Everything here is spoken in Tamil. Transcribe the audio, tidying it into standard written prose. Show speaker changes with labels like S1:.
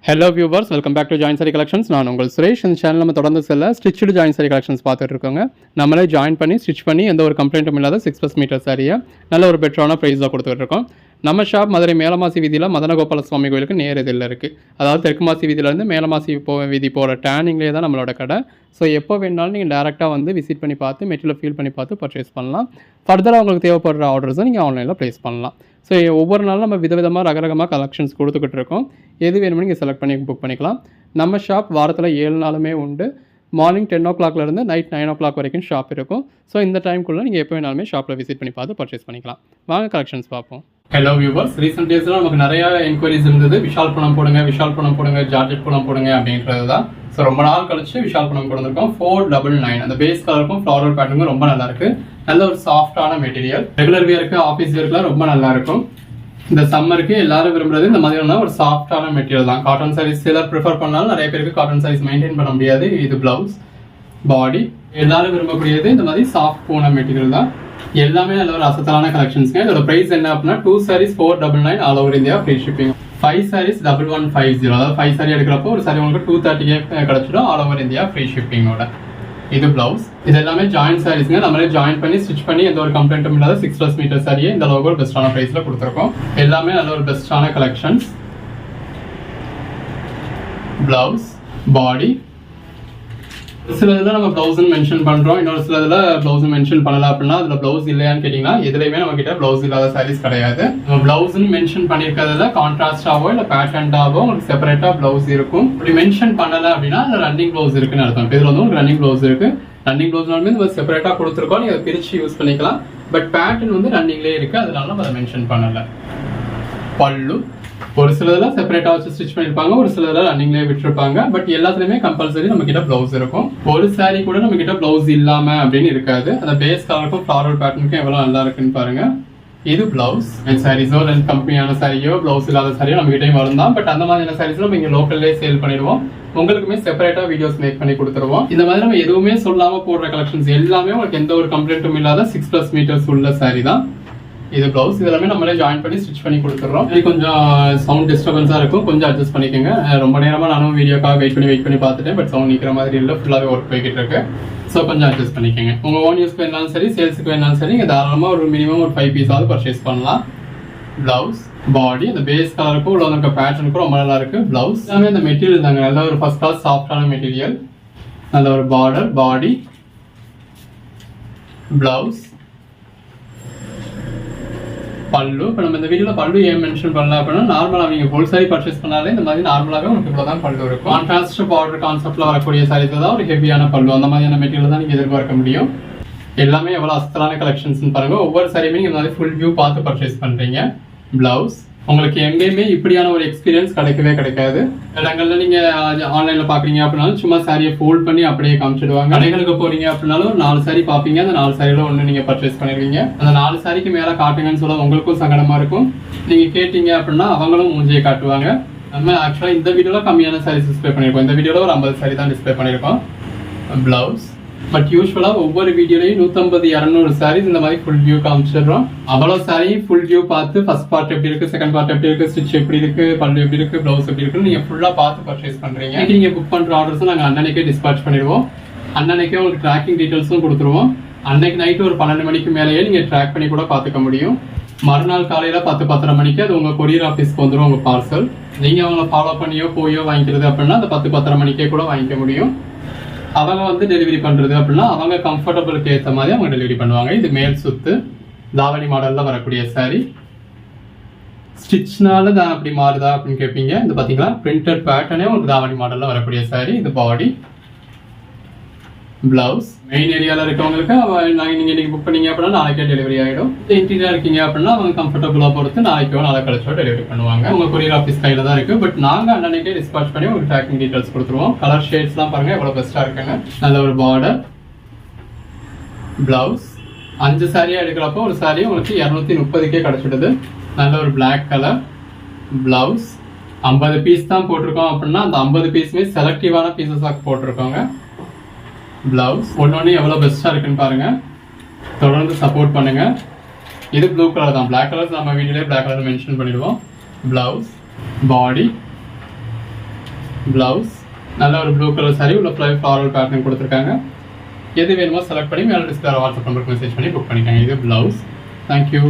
S1: Hello viewers, welcome back to join sari collections. நான் உங்கள் சுரேஷ். இந்த சேனல் நம்ம தொடர்ந்து ஸ்டிச்சு ஜாயின் சாரி கலெக்ஷன்ஸ் பார்த்துட்டு இருக்கோங்க. நம்மளே ஜாயின் பண்ணி ஸ்டிச் பண்ணி எந்த ஒரு கம்ப்ளைண்ட்டும் இல்லாத 6+ மீட்டர் சாரியை நல்ல ஒரு பெட்டரான ப்ரைஸில் கொடுத்துட்டு இருக்கோம். நம்ம ஷாப் மதுரை மேலமாசி வீதியில் மதனகோபால சுவாமி கோயிலுக்கு நேர் இதில் இருக்குது. அதாவது தெற்கு மாசி வீதியிலேருந்து மேலமாசி வீதி போகிற டேர்னிங்லேயே தான் நம்மளோட கடை. ஸோ எப்போ வேணாலும் நீங்கள் டேரெக்டாக வந்து விசிட் பண்ணி பார்த்து மெட்டீரியல் ஃபீல் பண்ணி பார்த்து பர்ச்சேஸ் பண்ணலாம். ஃபர்தராக உங்களுக்கு தேவைப்படுற ஆர்டர்ஸை நீங்கள் ஆன்லைனில் ப்ளேஸ் பண்ணலாம். ஸோ ஒவ்வொரு நாளும் நம்ம விதவிதமாக ரகரகமாக கலெக்ஷன்ஸ் கொடுத்துக்கிட்டு இருக்கோம். எது வேணுமோ நீங்கள் செலக்ட் பண்ணி புக் பண்ணிக்கலாம். நம்ம ஷாப் வாரத்தில் 7 நாளுமே உண்டு. மார்னிங் 10 o'clockலேருந்து நைட் 9 o'clock வரைக்கும் ஷாப் இருக்கும். ஸோ இந்த டைம்குள்ளே நீங்கள் எப்போ வேணாலுமே ஷாப்பில் விசிட் பண்ணி பார்த்து பர்ச்சேஸ் பண்ணிக்கலாம். வாங்க கலெக்ஷன்ஸ் பார்ப்போம். ஹலோ வியூவர்ஸ், ரீசெண்ட் டேஸில் நமக்கு நிறைய என்கொயரிஸ் இருந்தது. விஷால் பணம் போடுங்க, ஜார்ஜெட் பணம் போடுங்க அப்படின்றது தான். ஸோ ரொம்ப நாள் கழிச்சு விஷால் பணம் கொடுத்துருக்கோம். 499 அந்த பேஸ் கலருக்கும் ஃப்ளாரல் பேட்டர்னுக்கும் ரொம்ப நல்லா இருக்கு. நல்ல ஒரு சாஃப்டான மெட்டீரியல். ரெகுலர் வியருக்கு, ஆஃபீஸ் வியருக்குலாம் ரொம்ப நல்லா இருக்கும். இந்த சம்மருக்கு எல்லாரும் விரும்புறது இந்த மாதிரியான ஒரு சாஃப்டான மெட்டீரியல் தான். காட்டன் சாரீஸ் சிலர் ப்ரிஃபர் பண்ணாலும் நிறைய பேருக்கு காட்டன் சாரீஸ் மெயின்டைன் பண்ண முடியாது. இது பிளவுஸ், பாடி எல்லாரும் விரும்பக்கூடியது இந்த மாதிரி சாஃப்ட் போன மெட்டீரியல் தான். எல்லாமே நல்ல ஒரு அசத்தலான கலெக்ஷன்ஸ்ங்க. இதோட பிரைஸ் என்ன அப்படின்னா 2 sarees 499 all over India free shipping. 5 sarees 1150. அதாவது 5 saree எடுக்கிறப்போ ஒரு சாரி உங்களுக்கு 230 கிடைச்சிடும் ஆல் ஓவர் இந்தியா ஃப்ரீ ஷிப்பிங்கோட. இது பிளவுஸ். இது எல்லாமே ஜாயின் சாரீஸ்ங்க. நம்மளே ஜாயின் பண்ணி ஸ்டிச் பண்ணி எந்த ஒரு கம்ப்ளைண்ட்டும் இல்லாத 6+ மீட்டர் சாரியை இந்த அளவுக்கு ஒரு பெஸ்டான பிரைஸ்ல கொடுத்துருக்கோம். எல்லாமே நல்ல ஒரு பெஸ்டான கலெக்ஷன்ஸ். பிளவுஸ், பாடி சில இதில் நம்ம பிளவுஸ்ன்னு மென்ஷன் பண்ணுறோம், இன்னொரு சில இதில் பிளவுஸ் மென்ஷன் பண்ணல அப்படின்னா அதில் பிளவுஸ் இல்லையான்னு கேட்டிங்கன்னா எதுலையுமே நம்ம கிட்ட பிளவுஸ் இல்லாத சாரீஸ் கிடையாது. நம்ம பிளவுஸ்ன்னு மென்ஷன் பண்ணியிருக்கிறதுல கான்ட்ராஸ்டாவோ இல்லை பேட்டர்ன்டாவோ உங்களுக்கு செப்பரேட்டாக பிளவுஸ் இருக்கும். இப்படி மென்ஷன் பண்ணலை அப்படின்னா அதில் ரன்னிங் பிளவுஸ் இருக்குன்னு அர்த்தம். இதில் வந்து உங்களுக்கு ரன்னிங் பிளவுஸ் இருக்கு. ரன்னிங் பிளவுஸ்னாலுமே இந்த செப்பரேட்டாக கொடுத்துருக்கோம். நீங்கள் அதை பிரித்து யூஸ் பண்ணிக்கலாம். பட் பேட்டர்ன் வந்து ரன்னிங்லேயே இருக்குது, அதனால நம்ம அதை மென்ஷன் பண்ணலை. பல்லு ஒரு சிலதெல்லாம் செப்பரேட்டா வச்சு ஸ்டிச் பண்ணிருப்பாங்க, ஒரு சிலதெல்லாம் ரன்னிங்லேயே விட்டுருப்பாங்க. பட் எல்லாத்துலயுமே கம்பல்சரி நம்ம கிட்ட பிளவுஸ் இருக்கும். ஒரு சாரி கூட நம்ம கிட்ட பிளவுஸ் இல்லாம அப்படின்னு இருக்காது. அந்த பேஸ் கலருக்கும் ஃப்ளாரல் பேட்டர்னுக்கும் எவ்வளவு நல்லா இருக்குன்னு பாருங்க. இது பிளவுஸ். சாரீஸோ இல்லை கம்பெனியான சாரியோ பிளவுஸ் இல்லாத சாரியோ நம்ம கிட்டே வரும் தான். பட் அந்த மாதிரியான சாரீஸ் நம்ம இங்க லோக்கல்லே சேல் பண்ணிடுவோம். உங்களுக்குமே செப்பரேட்டா வீடியோஸ் மேக் பண்ணி கொடுத்துருவோம். இந்த மாதிரி நம்ம எதுவுமே சொல்லாம போடுற கலெக்ஷன்ஸ் எல்லாமே உங்களுக்கு எந்த ஒரு கம்ப்ளைண்ட்டும் இல்லாத 6+ மீட்டர்ஸ் உள்ள சாரி தான். இது பிளவுஸ். இதெல்லாமே நம்மளே ஜாயின் பண்ணி ஸ்டிச் பண்ணி கொடுத்துறோம். இது கொஞ்சம் சவுண்ட் டிஸ்டர்பன்ஸா இருக்கும், கொஞ்சம் அட்ஜஸ்ட் பண்ணிக்கோங்க. ரொம்ப நேரமா நானும் வீடியோக்காக வெயிட் பண்ணி பார்த்துட்டேன். பட் சவுண்ட் நிற்கிற மாதிரி இல்லை, ஃபுல்லாகவே ஒர்க் போய்கிட்டு இருக்கு. ஸோ கொஞ்சம் அட்ஜஸ்ட் பண்ணிக்கோங்க. உங்க ஓன் யூஸ்க்கு வேணாலும் சரி, சேல்ஸுக்கு வேணாலும் சரி, நீங்கள் தாராளமாக ஒரு மினிமம் ஒரு 5 பீஸாவது பர்ச்சேஸ் பண்ணலாம். பிளவுஸ், பாடி அந்த பேஸ் கலருக்கும் உள்ள இருக்க பேட்டர்னுக்கும் ரொம்ப நல்லா இருக்கு. பிளவுஸ் எல்லாமே அந்த மெட்டீரியல் தாங்க, நல்ல ஒரு ஃபர்ஸ்ட் கிளாஸ் சாஃப்டான மெட்டீரியல். நல்ல ஒரு பார்டர், பாடி, பிளவுஸ், பல்லு. இப்போ நம்ம இந்த வீடியோல பல்லு ஏன் மென்ஷன் பண்ணலாம் அப்படின்னா, நார்மலா நீங்க ஹோல் சாரி பர்ச்சேஸ் பண்ணாலே இந்த மாதிரி நார்மலாவே உங்களுக்கு இவ்வளவுதான் பல்லு இருக்கும். கான்ட்ராஸ்ட் பார்டர் கான்செப்ட்ல வரக்கூடிய சாரீஸ் தான் ஒரு ஹெவியான பல்லு, அந்த மாதிரியான மெட்டீரியல் தான் நீங்க எதிர்பார்க்க முடியும். எல்லாமே எவ்வளவு அஸ்தலான கலெக்ஷன்ஸ் பாருங்க. ஒவ்வொரு சாரியுமே நீங்க இந்த மாதிரி ஃபுல் வியூ பார்த்து பர்ச்சேஸ் பண்றீங்க. பிளவுஸ் உங்களுக்கு எங்கேயுமே இப்படியான ஒரு எக்ஸ்பீரியன்ஸ் கிடைக்காது. இடங்கள்ல நீங்க ஆன்லைன்ல பாக்குறீங்க அப்படின்னாலும் சும்மா சாரியை ஃபோல்ட் பண்ணி அப்படியே காமிச்சிடுவாங்க. கடைகளுக்கு போறீங்க அப்படின்னாலும் 4 சாரி பாப்பீங்க, அந்த 4 சாரியில ஒண்ணு நீங்க பர்ச்சேஸ் பண்ணிருவீங்க. அந்த 4 சாரிக்கு மேல காட்டுங்கன்னு சொல்ல உங்களுக்கும் சங்கடமா இருக்கும். நீங்க கேட்டீங்க அப்படின்னா அவங்களும் மூஞ்சியை காட்டுவாங்க. நம்ம ஆக்சுவலா இந்த வீடியோல கம்மியான சாரீஸ் டிஸ்பிளே பண்ணிருக்கோம். இந்த வீடியோல ஒரு 50 சாரி தான் டிஸ்பிளே பண்ணிருக்கோம். பிளவுஸ். பட் யூஸ்வலா ஒவ்வொரு வீடியோலையும் 150-200 சாரீஸ் இந்த மாதிரி ஃபுல் வியூ காமிச்சிடுறோம். அவ்வளவு சாரி ஃபுல் வியூ பார்த்து ஃபர்ஸ்ட் பார்ட் எப்படி இருக்கு, செகண்ட் பார்ட் எப்படி இருக்கு, ஸ்டிச் எப்படி இருக்கு, பல்லு எப்படி இருக்கு, பிளவுஸ் எப்படி இருக்குன்னு நீங்க ஃபுல்லா பார்த்து பர்ச்சேஸ் பண்றீங்க. நீங்க புக் பண்ற ஆர்டர்ஸ் நாங்க அன்னன்னைக்கே டிஸ்பாச் பண்ணிடுவோம். அன்னன்னைக்கே உங்களுக்கு ட்ராக்கிங் டீடைல்ஸும் கொடுத்துருவோம். அன்னைக்கு நைட்டு ஒரு 12 மணிக்கு மேலேயே நீங்க ட்ராக் பண்ணி கூட பாத்துக்க முடியும். மறுநாள் காலையில 10-10:30 மணிக்கு அது உங்க கொரியர் ஆஃபீஸ்க்கு வந்துடும் உங்க பார்சல். நீங்க அவங்களை ஃபாலோ பண்ணியோ போயோ வாங்கிக்கிறது அப்படின்னா அந்த 10-10:30 மணிக்கே கூட வாங்கிக்க முடியும். அவங்க வந்து டெலிவரி பண்றது அப்படின்னா அவங்க கம்ஃபர்டபுளுக்கு ஏற்ற மாதிரி அவங்க டெலிவரி பண்ணுவாங்க. இது மேல் சுத்து தாவணி மாடல்ல வரக்கூடிய சாரி. ஸ்டிச்னால தான் அப்படி மாறுதா அப்படின்னு கேட்பீங்க. இது பாத்தீங்களா பிரிண்டட் பேட்டர்னே உங்களுக்கு தாவணி மாடல்ல வரக்கூடிய சாரி. இது பாடி, பிளவுஸ். மெயின் ஏரியால இருக்கவங்களுக்கு நீங்க இன்னைக்கு புக் பண்ணீங்க அப்படின்னா நாளைக்கே டெலிவரி ஆயிடும். இன்டீரியர் இருக்கீங்க அப்படின்னா அவங்க கம்ஃபர்டபுளா பொறுத்து நாளைக்கோ நாளை கழிச்சோ டெலிவரி பண்ணுவாங்க. உங்க கொரியர் ஆஃபீஸ் கையில தான் இருக்கு. பட் நாங்க அன்னைக்கே டிஸ்பாச் பண்ணி உங்களுக்கு ட்ராக்கிங் டீடைல்ஸ் கொடுத்துருவோம். கலர் ஷேட்ஸ் எல்லாம் பாருங்க எவ்வளவு பெஸ்டா இருக்குங்க. நல்ல ஒரு பார்டர், பிளவுஸ். 5 சாரியா எடுக்கிறப்போ ஒரு சாரி உங்களுக்கு 230க்கே கிடைச்சிடுது. நல்ல ஒரு பிளாக் கலர் பிளவுஸ். 50 பீஸ் தான் போட்டிருக்கோம் அப்படின்னா அந்த 50 பீஸுமே செலக்டிவான பீசஸாக போட்டிருக்கோங்க. பிளவுஸ் ஒன்னொன்னு எவ்வளவு பெஸ்டா இருக்குன்னு பாருங்க. தொடர்ந்து சப்போர்ட் பண்ணுங்க. இது ப்ளூ கலர் தான். பிளாக் கலர் நம்ம வீடியோல பிளாக் கலர் மென்ஷன் பண்ணிடுவோம். பிளவுஸ், பாடி, ப்ளவுஸ். நல்ல ஒரு ப்ளூ கலர் சாரி உள்ள ஃப்ளாரல் பேட்டர்ன் கொடுத்துருக்காங்க. எது வேணுமோ செலக்ட் பண்ணி மேலே டிஸ்பிளே வாட்ஸ்அப் நம்பருக்கு மெசேஜ் பண்ணி புக் பண்ணிக்கோங்க. இது ப்ளவுஸ். தேங்க்யூ.